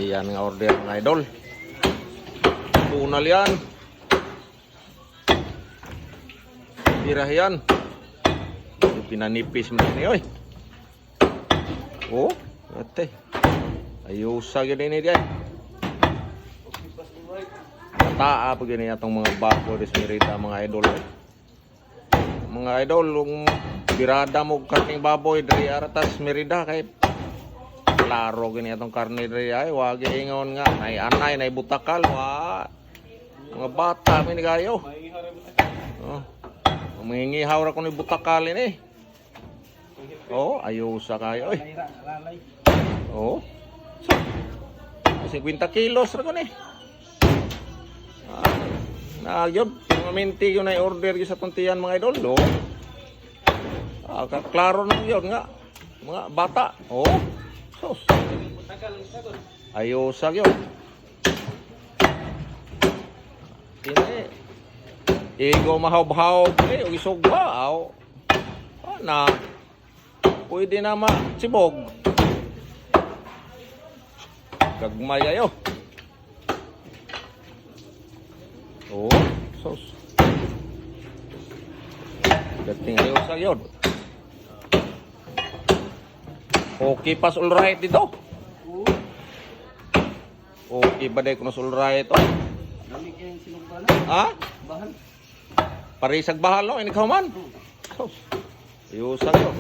Yan nga order mga idol. Tunal yan. Pirah yan. Pinanipis mo niyo eh. Oh, ate. Ayusa gini ni dia. Taa pa gini atong mga bako des merita mga idol. Mga idol, birada mo karning baboy diri aratas merida kay klaro gini atong karne diri ay wagi ingon nga nay anay nay butakal wa. Mga bata mi kayo. Oh. Mangingihaw ra ko ni butakal ini. Oh, ayusa kayo eh. Oh. 50 kilos ra ko ni. Na yun, minti yun ay order yun sa tuntian mga idol. Oh. Klaro na yun nga. Mga bata. Oh. Sus. Ayusa yun. Tine. Igo mahaw-haw eh, isugba. Oh. Na. Pwede na ma-sibog. Gagmay ayo. Oh, sos. Dating ayo sa yun. Okay pas alright dito. Okay ba day kuno alright to? Ha? Bahal. Parisag bahal no, ini kauman. Sos. Ayusa yun.